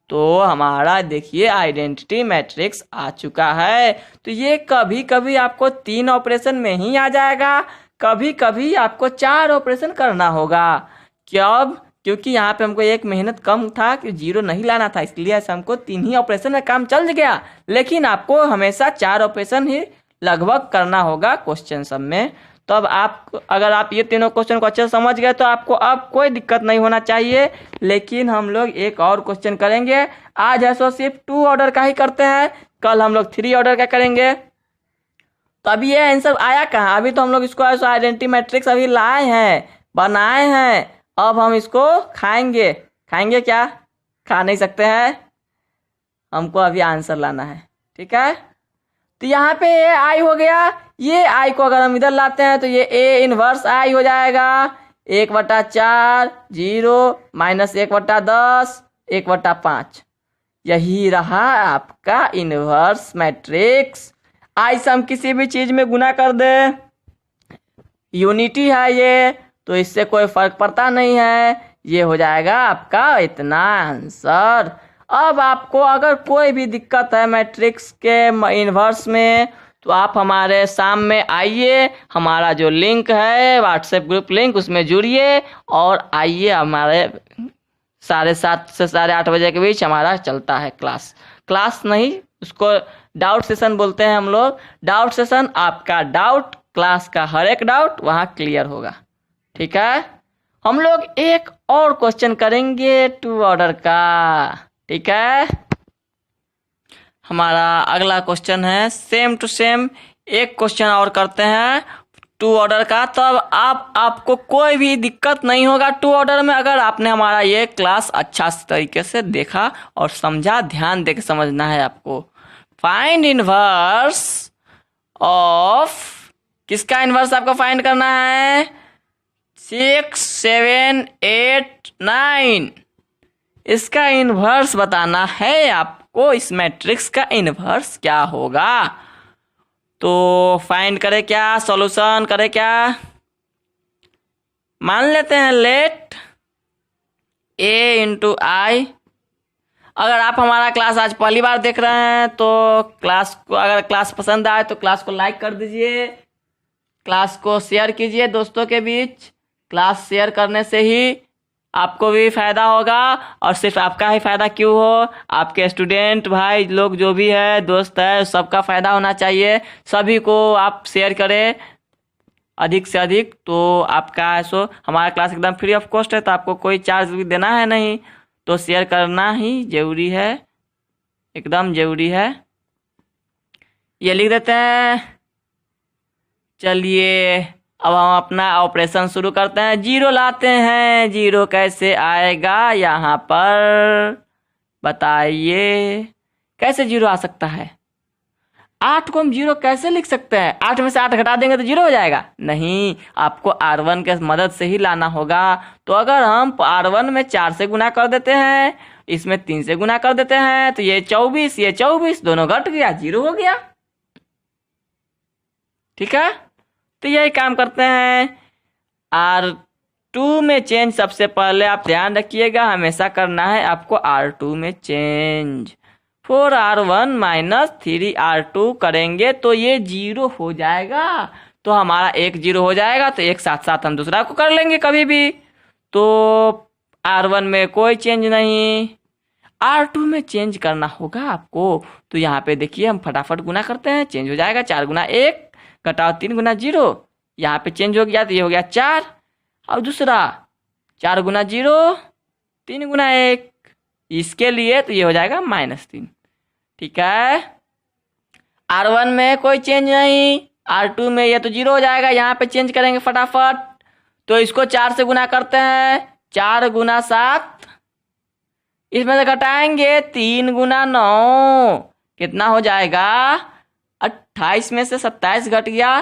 तो हमारा देखिए आइडेंटिटी मैट्रिक्स आ चुका है। तो ये कभी कभी आपको 3 ऑपरेशन में ही आ जाएगा, कभी कभी आपको 4 ऑपरेशन करना होगा। क्यों, क्योंकि यहाँ पे हमको एक मेहनत कम था कि 0 नहीं लाना था, इसलिए ऐसा हमको 3 ही ऑपरेशन में काम चल गया। लेकिन आपको हमेशा 4 ऑपरेशन ही लगभग करना होगा क्वेश्चन सब में। तो अब आप अगर आप ये तीनों क्वेश्चन को अच्छे से समझ गए तो आपको अब कोई दिक्कत नहीं होना चाहिए। लेकिन हम लोग एक और क्वेश्चन करेंगे। आज है सो सिर्फ 2 ऑर्डर का ही करते हैं, कल हम लोग 3 ऑर्डर का करेंगे। तो अभी ये आंसर आया कहाँ, अभी तो हम लोग इसको ऐसा आइडेंटिटी मैट्रिक्स अभी लाए हैं, बनाए हैं। अब हम इसको खाएंगे। खाएंगे क्या, खा नहीं सकते हैं, हमको अभी आंसर लाना है। ठीक है। तो यहाँ पे ये आई हो गया, ये आई को अगर हम इधर लाते हैं तो ये A इनवर्स आई हो जाएगा। 1/4, 0 -1/10, 1/5। यही रहा आपका इनवर्स मैट्रिक्स। आई से हम किसी भी चीज में गुना कर दे, यूनिटी है ये, तो इससे कोई फर्क पड़ता नहीं है। ये हो जाएगा आपका इतना आंसर। अब आपको अगर कोई भी दिक्कत है मैट्रिक्स के इन्वर्स में तो आप हमारे शाम में आइए, हमारा जो लिंक है व्हाट्सएप ग्रुप लिंक, उसमें जुड़िए और आइए। हमारे 7:30 से 8:30 बजे के बीच हमारा चलता है क्लास नहीं, उसको डाउट सेशन बोलते हैं हम लोग। डाउट सेशन, आपका डाउट, क्लास का हर एक डाउट वहाँ क्लियर होगा। ठीक है। हम लोग एक और क्वेश्चन करेंगे 2 ऑर्डर का। ठीक है। हमारा अगला क्वेश्चन है सेम टू सेम, एक क्वेश्चन और करते हैं 2 ऑर्डर का। तब आपको कोई भी दिक्कत नहीं होगा 2 ऑर्डर में, अगर आपने हमारा ये क्लास अच्छा तरीके से देखा और समझा। ध्यान देकर समझना है आपको। फाइंड इनवर्स ऑफ, किसका इनवर्स आपको फाइंड करना है, 6, 7, 8, 9, इसका इनवर्स बताना है आपको। इस मैट्रिक्स का इनवर्स क्या होगा। तो फाइंड करे क्या, सॉल्यूशन करे क्या, मान लेते हैं लेट A × I। अगर आप हमारा क्लास आज पहली बार देख रहे हैं तो क्लास को, अगर क्लास पसंद आए तो क्लास को लाइक कर दीजिए, क्लास को शेयर कीजिए दोस्तों के बीच। क्लास शेयर करने से ही आपको भी फ़ायदा होगा, और सिर्फ आपका ही फ़ायदा क्यों हो, आपके स्टूडेंट भाई लोग जो भी है, दोस्त है, सबका फ़ायदा होना चाहिए। सभी को आप शेयर करें। अधिक से अधिक। तो आपका सो हमारा क्लास एकदम फ्री ऑफ कॉस्ट है, तो आपको कोई चार्ज भी देना है नहीं, तो शेयर करना ही जरूरी है, एकदम जरूरी है। ये लिख देते हैं। चलिए अब हम अपना ऑपरेशन शुरू करते हैं। जीरो लाते हैं। जीरो कैसे आएगा यहाँ पर बताइए, कैसे जीरो आ सकता है? 8 को हम जीरो कैसे लिख सकते हैं? 8 में से 8 घटा देंगे तो जीरो हो जाएगा? नहीं, आपको R1 के मदद से ही लाना होगा। तो अगर हम R1 में 4 से गुना कर देते हैं, इसमें 3 से गुना कर देते हैं, तो ये 24, ये 24 दोनों घट गया, जीरो हो गया। ठीक है, तो यही काम करते हैं। R2 में चेंज सबसे पहले आप ध्यान रखिएगा, हमेशा करना है आपको R2 में चेंज। 4R1 माइनस 3R2 करेंगे तो ये जीरो हो जाएगा, तो हमारा एक जीरो हो जाएगा, तो एक साथ साथ हम दूसरा को कर लेंगे कभी भी। तो R1 में कोई चेंज नहीं, R2 में चेंज करना होगा आपको। तो यहाँ पे देखिए हम फटाफट गुना करते हैं, चेंज हो जाएगा। 4 गुना 1 घटाओ 3 गुना 0, यहाँ पे चेंज हो गया, तो ये हो गया 4। और दूसरा 4 गुना 0 3 गुना 1, इसके लिए तो ये हो जाएगा -3। ठीक है, R1 में कोई चेंज नहीं, R2 में ये तो जीरो हो जाएगा, यहाँ पे चेंज करेंगे फटाफट। तो इसको 4 से गुना करते हैं, 4 गुना 7, इसमें से घटाएंगे 3 गुना 9, कितना हो जाएगा? 28 में से 27 घट गया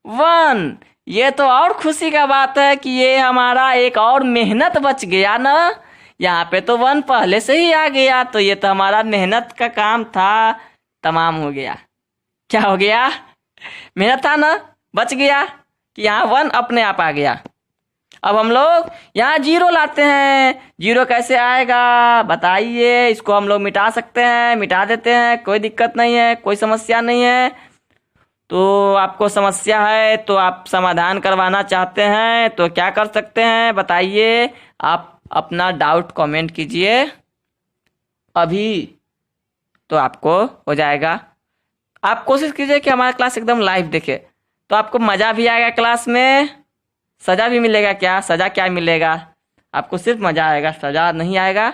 1। ये तो और खुशी का बात है कि ये हमारा एक और मेहनत बच गया ना। यहाँ पे तो 1 पहले से ही आ गया, तो ये तो हमारा मेहनत का काम था, तमाम हो गया। क्या हो गया? मेहनत था ना, बच गया कि यहाँ 1 अपने आप आ गया। अब हम लोग यहाँ जीरो लाते हैं। जीरो कैसे आएगा बताइए? इसको हम लोग मिटा सकते हैं, मिटा देते हैं, कोई दिक्कत नहीं है, कोई समस्या नहीं है। तो आपको समस्या है, तो आप समाधान करवाना चाहते हैं तो क्या कर सकते हैं बताइए? आप अपना डाउट कमेंट कीजिए अभी, तो आपको हो जाएगा। आप कोशिश कीजिए कि हमारा क्लास एकदम लाइव देखे, तो आपको मज़ा भी आएगा क्लास में। सज़ा भी मिलेगा क्या? सज़ा क्या मिलेगा आपको? सिर्फ मज़ा आएगा, सज़ा नहीं आएगा।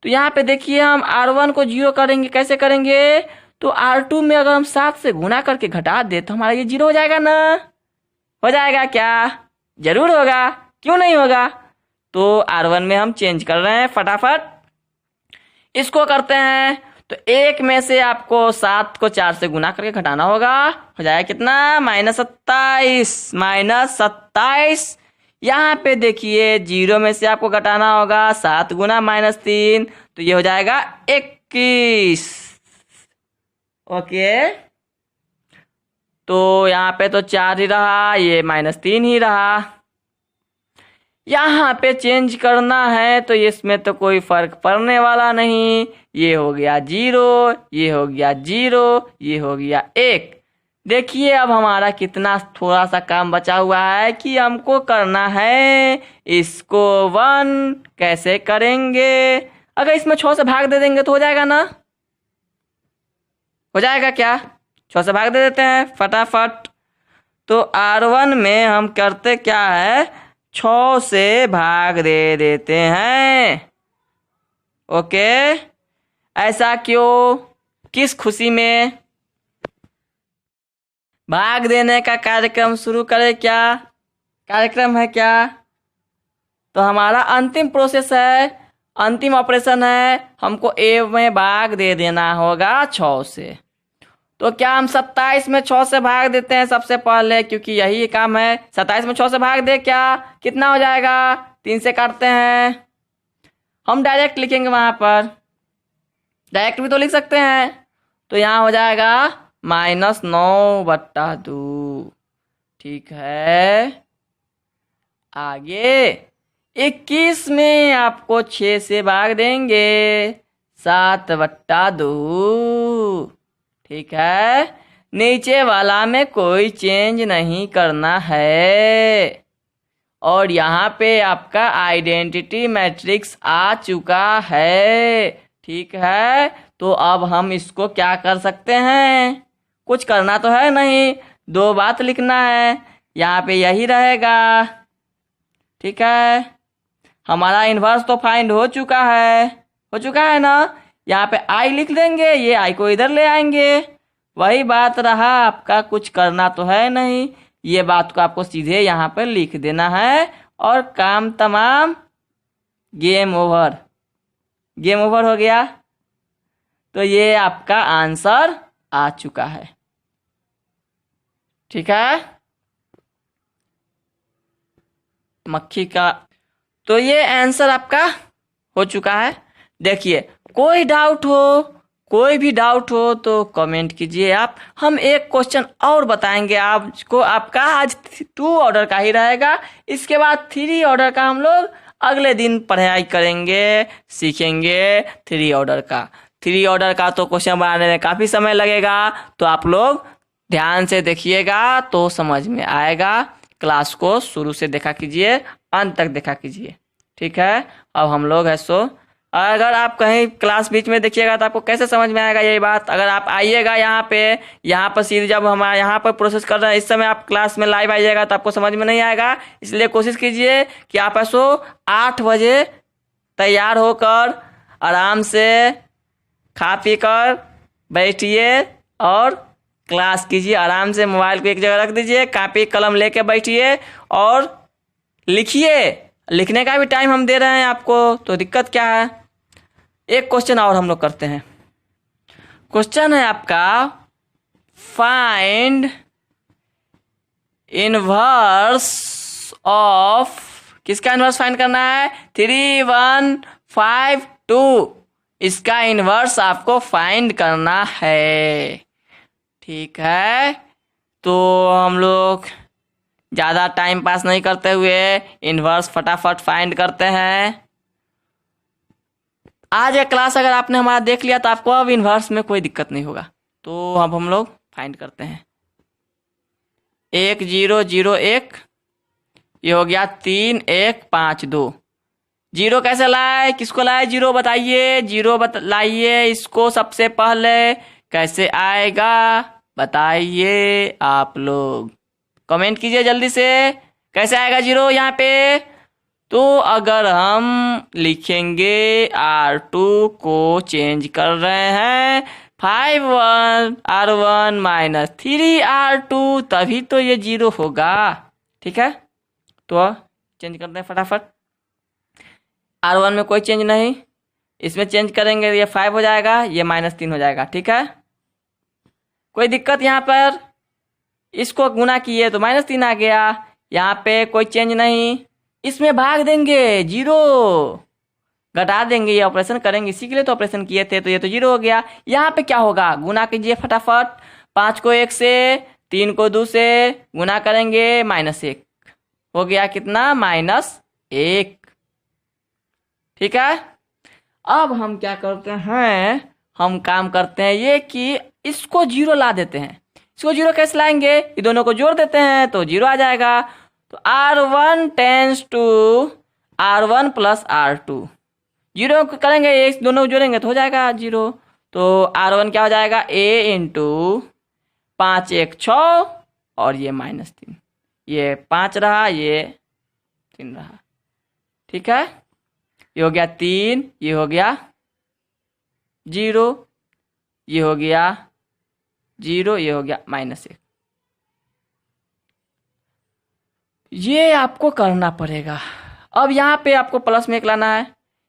तो यहाँ पे देखिए हम R1 को जीरो करेंगे, कैसे करेंगे? तो R2 में अगर हम 7 से गुना करके घटा दे तो हमारा ये जीरो हो जाएगा ना। हो जाएगा क्या? जरूर होगा, क्यों नहीं होगा? तो R1 में हम चेंज कर रहे हैं, फटाफट इसको करते हैं। तो 1 में से आपको 7 को 4 से गुना करके घटाना होगा, हो जाएगा कितना? -27, -27। यहाँ पे देखिए जीरो में से आपको घटाना होगा 7 गुना -3, तो ये हो जाएगा 21। ओके, तो यहाँ पे तो 4 ही रहा, ये -3 ही रहा। यहाँ पे चेंज करना है तो इसमें तो कोई फर्क पड़ने वाला नहीं। ये हो गया 0, ये हो गया 0, ये हो गया 1। देखिए अब हमारा कितना थोड़ा सा काम बचा हुआ है कि हमको करना है इसको 1। कैसे करेंगे? अगर इसमें 6 से भाग दे देंगे तो हो जाएगा ना। हो जाएगा क्या? 6 से भाग दे देते हैं फटाफट। तो R1 में हम करते क्या है, 6 से भाग दे देते हैं। ओके, ऐसा क्यों? किस खुशी में? भाग देने का कार्यक्रम शुरू करें क्या? कार्यक्रम है क्या? तो हमारा अंतिम प्रोसेस है, अंतिम ऑपरेशन है, हमको A में भाग दे देना होगा 6 से। तो क्या हम 27 में 6 से भाग देते हैं सबसे पहले, क्योंकि यही काम है। 27 में 6 से भाग दे, क्या कितना हो जाएगा? 3 से काटते हैं। हम डायरेक्ट लिखेंगे, वहाँ पर डायरेक्ट भी तो लिख सकते हैं। तो यहाँ हो जाएगा -9/2। ठीक है, आगे 21 में आपको 6 से भाग देंगे, 7/2। ठीक है, नीचे वाला में कोई चेंज नहीं करना है। और यहाँ पे आपका आइडेंटिटी मैट्रिक्स आ चुका है। ठीक है, तो अब हम इसको क्या कर सकते हैं? कुछ करना तो है नहीं, 2 बात लिखना है। यहाँ पे यही रहेगा। ठीक है, हमारा इन्वर्स तो फाइंड हो चुका है ना। यहाँ पे आई लिख देंगे, ये आई को इधर ले आएंगे। वही बात रहा, आपका कुछ करना तो है नहीं, ये बात को आपको सीधे यहाँ पे लिख देना है और काम तमाम। गेम ओवर हो गया। तो ये आपका आंसर आ चुका है। ठीक है, मक्खी का तो ये आंसर आपका हो चुका है। देखिए, कोई भी डाउट हो तो कमेंट कीजिए आप। हम एक क्वेश्चन और बताएंगे आपको। आपका आज 2 ऑर्डर का ही रहेगा, इसके बाद 3 ऑर्डर का हम लोग अगले दिन पढ़ाई करेंगे, सीखेंगे 3 ऑर्डर का। 3 ऑर्डर का तो क्वेश्चन बनाने में काफ़ी समय लगेगा, तो आप लोग ध्यान से देखिएगा तो समझ में आएगा। क्लास को शुरू से देखा कीजिए, अंत तक देखा कीजिए। ठीक है, अब हम लोग है सो अगर आप कहीं क्लास बीच में देखिएगा तो आपको कैसे समझ में आएगा यही बात। अगर आप आइएगा यहाँ पर सीधे जब हम यहाँ पर प्रोसेस कर रहे हैं, इस समय आप क्लास में लाइव आइएगा तो आपको समझ में नहीं आएगा। इसलिए कोशिश कीजिए कि आप ऐसो 8 बजे तैयार होकर आराम से खा पी कर बैठिए और क्लास कीजिए। आराम से मोबाइल को एक जगह रख दीजिए, कॉपी कलम लेके बैठिए और लिखिए। लिखने का भी टाइम हम दे रहे हैं आपको, तो दिक्कत क्या है। एक क्वेश्चन और हम लोग करते हैं। क्वेश्चन है आपका, फाइंड इनवर्स ऑफ, किसका इनवर्स फाइंड करना है, 3 1 5 2। इसका इनवर्स आपको फाइंड करना है। ठीक है, तो हम लोग ज़्यादा टाइम पास नहीं करते हुए इनवर्स फटाफट फाइंड करते हैं। आज एक क्लास अगर आपने हमारा देख लिया तो आपको अब इनवर्स में कोई दिक्कत नहीं होगा। तो अब हम लोग फाइंड करते हैं। 1 0 0 1, ये हो गया 3 1 5 2। 0 कैसे लाए, किसको लाए 0 बताइए, 0 लाइए इसको सबसे पहले। कैसे आएगा बताइए आप लोग, कमेंट कीजिए जल्दी से। कैसे आएगा 0 यहाँ पे, तो अगर हम लिखेंगे R2 को चेंज कर रहे हैं 5 1 R1 माइनस 3 R2, तभी तो ये 0 होगा। ठीक है, तो चेंज करते हैं फटाफट। R1 में कोई चेंज नहीं, इसमें चेंज करेंगे ये 5 हो जाएगा, ये -3 हो जाएगा। ठीक है, कोई दिक्कत यहाँ पर। इसको गुना किए तो -3 आ गया, यहाँ पे कोई चेंज नहीं। इसमें भाग देंगे 0, घटा देंगे, ये ऑपरेशन करेंगे, इसी के लिए तो ऑपरेशन किए थे। तो ये तो 0 हो गया। यहाँ पे क्या होगा, गुना कीजिए फटाफट। 5 को 1 से, 3 को 2 से गुना करेंगे, -1 हो गया। कितना, -1। ठीक है, अब हम क्या करते हैं, हम काम करते हैं ये कि इसको 0 ला देते हैं। इसको 0 कैसे लाएंगे, ये दोनों को जोड़ देते हैं तो 0 आ जाएगा। तो R1 tense to R1 plus R2, 0 करेंगे, ये दोनों को जोड़ेंगे तो हो जाएगा 0। तो R1 क्या हो जाएगा, A इंटू 5 1 6 और ये -3, ये 5 रहा, ये 3 रहा। ठीक है, ये हो गया 3, ये हो गया 0, ये हो गया 0, ये हो गया -1। ये आपको करना पड़ेगा। अब यहाँ पे आपको प्लस में 1 लाना है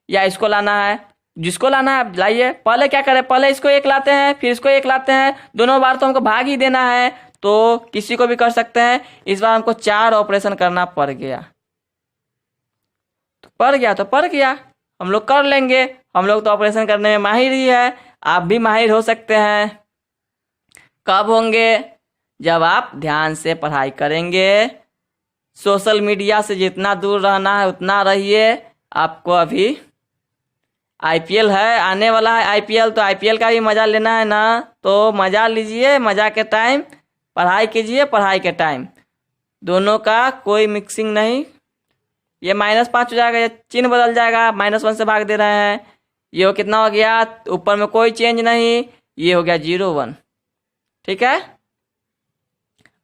या इसको लाना है, जिसको लाना है लाइए। पहले क्या करें, पहले इसको 1 लाते हैं, फिर इसको 1 लाते हैं। दोनों बार तो हमको भाग ही देना है, तो किसी को भी कर सकते हैं। इस बार हमको 4 ऑपरेशन करना पड़ गया, तो पड़ गया, हम लोग कर लेंगे। हम लोग तो ऑपरेशन करने में माहिर ही है, आप भी माहिर हो सकते हैं। कब होंगे, जब आप ध्यान से पढ़ाई करेंगे। सोशल मीडिया से जितना दूर रहना है उतना रहिए। आपको अभी IPL है, आने वाला है IPL, तो IPL का भी मज़ा लेना है ना, तो मज़ा लीजिए। मज़ा के टाइम पढ़ाई कीजिए, पढ़ाई के टाइम दोनों का कोई मिक्सिंग नहीं। ये -5 हो जाएगा, ये चिन्ह बदल जाएगा, -1 से भाग दे रहे हैं। ये हो कितना हो गया, ऊपर में कोई चेंज नहीं, ये हो गया 0 1। ठीक है,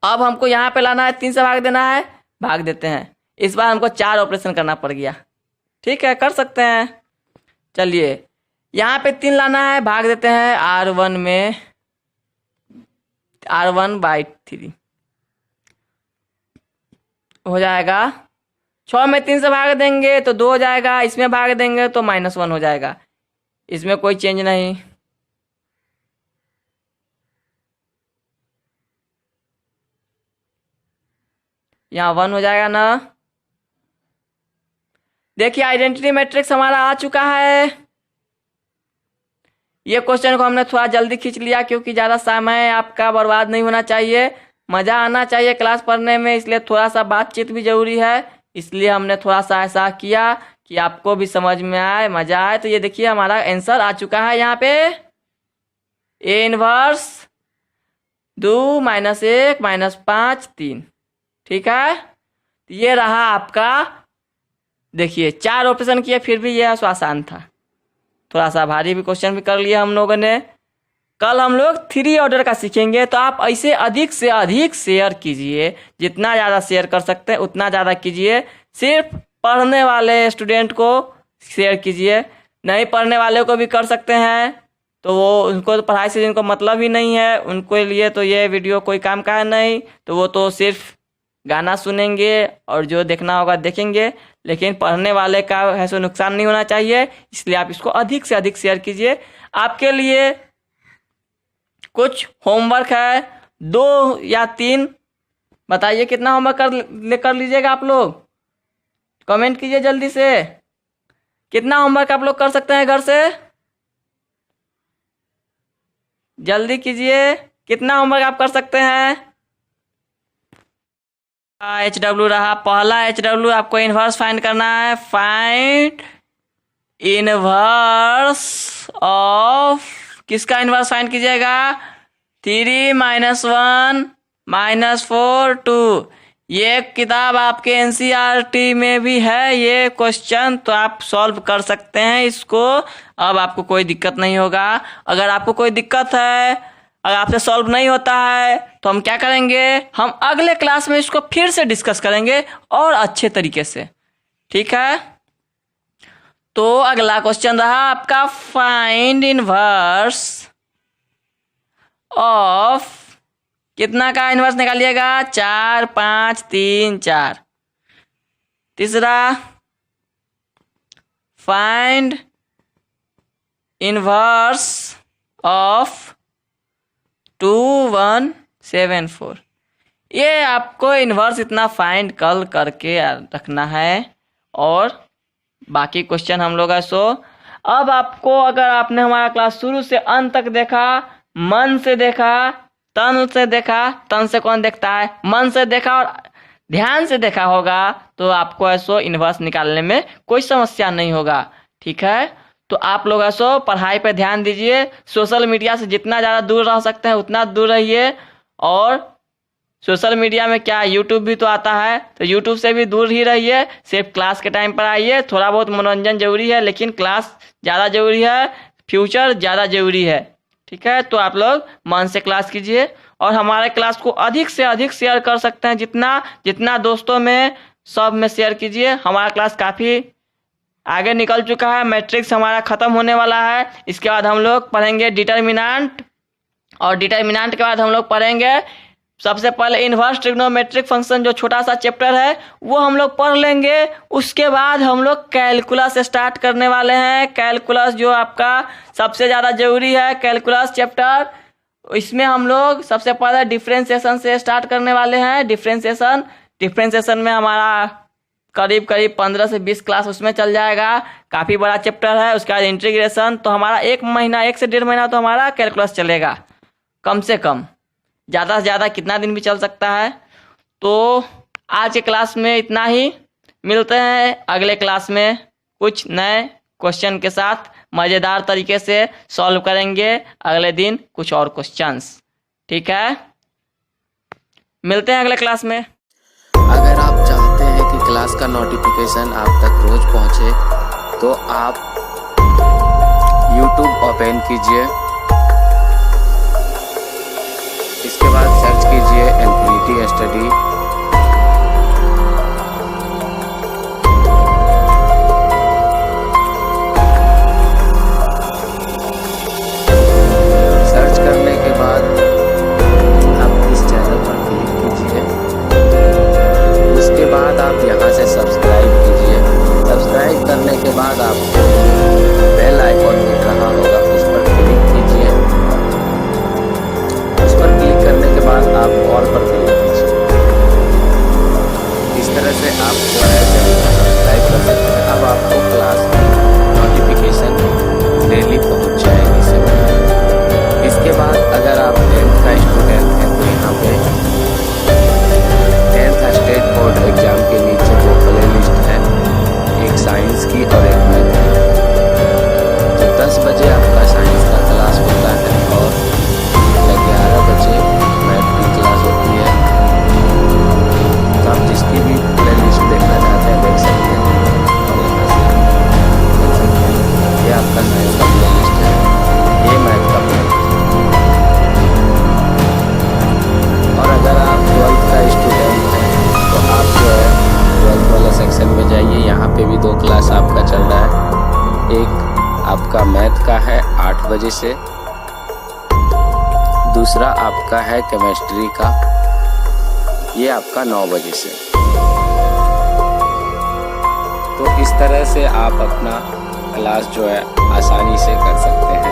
अब हमको यहाँ पे लाना है, 3 से भाग देना है, भाग देते हैं। इस बार हमको 4 ऑपरेशन करना पड़ गया। ठीक है, कर सकते हैं। चलिए यहाँ पे 3 लाना है, भाग देते हैं R1 में, R1/3 हो जाएगा। 6 में 3 से भाग देंगे तो 2 हो जाएगा, इसमें भाग देंगे तो -1 हो जाएगा, इसमें कोई चेंज नहीं। यहाँ 1 हो जाएगा ना। देखिए आइडेंटिटी मैट्रिक्स हमारा आ चुका है। ये क्वेश्चन को हमने थोड़ा जल्दी खींच लिया क्योंकि ज़्यादा समय आपका बर्बाद नहीं होना चाहिए, मज़ा आना चाहिए क्लास पढ़ने में, इसलिए थोड़ा सा बातचीत भी जरूरी है। इसलिए हमने थोड़ा सा ऐसा किया कि आपको भी समझ में आए, मज़ा आए। तो ये देखिए हमारा आंसर आ चुका है यहाँ पे, A इनवर्स 2 -1 -5 3। ठीक है, ये रहा आपका। देखिए 4 ऑपरेशन किए फिर भी यह आसान था, थोड़ा सा भारी भी क्वेश्चन भी कर लिया हम लोगों ने। कल हम लोग 3 ऑर्डर का सीखेंगे, तो आप ऐसे अधिक से अधिक शेयर कीजिए, जितना ज़्यादा शेयर कर सकते हैं उतना ज़्यादा कीजिए। सिर्फ पढ़ने वाले स्टूडेंट को शेयर कीजिए, नहीं पढ़ने वाले को भी कर सकते हैं, तो वो उनको तो पढ़ाई से जिनको मतलब ही नहीं है उनके लिए तो ये वीडियो कोई काम का है नहीं। तो वो तो सिर्फ गाना सुनेंगे और जो देखना होगा देखेंगे, लेकिन पढ़ने वाले का ऐसा नुकसान नहीं होना चाहिए, इसलिए आप इसको अधिक से अधिक शेयर कीजिए। आपके लिए कुछ होमवर्क है, 2 या 3, बताइए कितना होमवर्क कर लीजिएगा आप लोग, कमेंट कीजिए जल्दी से। कितना होमवर्क आप लोग कर सकते हैं घर से, जल्दी कीजिए, कितना होमवर्क आप कर सकते हैं। HW रहा, पहला HW आपको इनवर्स फाइंड करना है। फाइंड इनवर्स ऑफ, किसका इनवर्स फाइंड कीजिएगा, 3 -1 -4 2। ये किताब आपके NCERT में भी है ये क्वेश्चन, तो आप सॉल्व कर सकते हैं इसको। अब आपको कोई दिक्कत नहीं होगा। अगर आपको कोई दिक्कत है, अगर आपसे सॉल्व नहीं होता है, तो हम क्या करेंगे, हम अगले क्लास में इसको फिर से डिस्कस करेंगे और अच्छे तरीके से। ठीक है, तो अगला क्वेश्चन रहा आपका, फाइंड इनवर्स ऑफ, कितना का इनवर्स निकालिएगा, 4 5 3 4। तीसरा, फाइंड इनवर्स ऑफ 2 1 7 4। ये आपको इनवर्स इतना फाइंड कल करके रखना है, और बाकी क्वेश्चन हम लोग सो। अब आपको, अगर आपने हमारा क्लास शुरू से अंत तक देखा, मन से देखा, तन से देखा, तन से कौन देखता है, मन से देखा और ध्यान से देखा होगा, तो आपको ऐसो इनवर्स निकालने में कोई समस्या नहीं होगा। ठीक है, तो आप लोग ऐसो पढ़ाई पे ध्यान दीजिए, सोशल मीडिया से जितना ज़्यादा दूर रह सकते हैं उतना दूर रहिए। और सोशल मीडिया में क्या, यूट्यूब भी तो आता है, तो यूट्यूब से भी दूर ही रहिए। सिर्फ क्लास के टाइम पर आइए, थोड़ा बहुत मनोरंजन जरूरी है, लेकिन क्लास ज़्यादा जरूरी है, फ्यूचर ज़्यादा जरूरी है। ठीक है, तो आप लोग मन से क्लास कीजिए, और हमारे क्लास को अधिक से अधिक शेयर कर सकते हैं, जितना दोस्तों में सब में शेयर कीजिए। हमारा क्लास काफ़ी आगे निकल चुका है, मैट्रिक्स हमारा ख़त्म होने वाला है। इसके बाद हम लोग पढ़ेंगे डिटर्मिनेंट, और डिटर्मिनेंट के बाद हम लोग पढ़ेंगे सबसे पहले इनवर्स ट्रिग्नोमेट्रिक फंक्शन, जो छोटा सा चैप्टर है वो हम लोग पढ़ लेंगे। उसके बाद हम लोग कैलकुलस स्टार्ट करने वाले हैं। कैलकुलस जो आपका सबसे ज़्यादा जरूरी है, कैलकुलस चैप्टर, इसमें हम लोग सबसे पहले डिफ्रेंशिएशन से स्टार्ट करने वाले हैं। डिफ्रेंशिएशन में हमारा करीब 15 से 20 क्लास उसमें चल जाएगा, काफ़ी बड़ा चैप्टर है। उसके बाद इंटीग्रेशन, तो हमारा 1 महीना 1 से 1.5 महीना तो हमारा कैलकुलस चलेगा कम से कम, ज़्यादा से ज़्यादा कितना दिन भी चल सकता है। तो आज के क्लास में इतना ही, मिलते हैं अगले क्लास में कुछ नए क्वेश्चन के साथ, मज़ेदार तरीके से सॉल्व करेंगे अगले दिन कुछ और क्वेश्चंस। ठीक है, मिलते हैं अगले क्लास में।
अगर आप चाहते हैं कि क्लास का नोटिफिकेशन आप तक रोज पहुंचे, तो आप YouTube ओपन कीजिए, इसके बाद सर्च कीजिए इन्फिनिटी स्टडी। सर्च करने के बाद आप इस चैनल पर क्लिक कीजिए। उसके बाद आप यहाँ से सब्सक्राइब कीजिए। सब्सक्राइब करने के बाद आपको बेल आइकॉन मिल रहा होगा, उस पर क्लिक कीजिए। उस पर क्लिक करने के बाद आप ऑल पर क्लिक कीजिए। इस तरह से आप जो है चैनल को सब्सक्राइब कर सकते हैं। अब आपको क्लास नोटिफिकेशन डेली पहुँच जाएगी सिर्फ। इसके बाद अगर आप 10th का स्टूडेंट हैं तो यहाँ पे 10th स्टेट बोर्ड एग्जाम के नीचे 2 प्ले लिस्ट है, एक साइंस की और एक मैथ की। तो 10 बजे आपका साइंस का क्लास होता है और 11 बजे मैथ की क्लास होती है। तो आप जिसकी भी प्ले लिस्ट देखना चाहते हैं देख सकते हैं और यहाँ से देख सकते हैं। ये आपका साइंस का प्ले लिस्ट है, ये मैथ का प्ले लिस्ट है। और अगर आप 12th का स्टूडेंट हैं तो आप जो है 12th वाला सेक्शन में जाइए। यहाँ पे भी 2 क्लास आपका चल रहा है। एक आपका मैथ का है 8 बजे से, दूसरा आपका है केमिस्ट्री का, ये आपका 9 बजे से। तो इस तरह से आप अपना क्लास जो है आसानी से कर सकते हैं।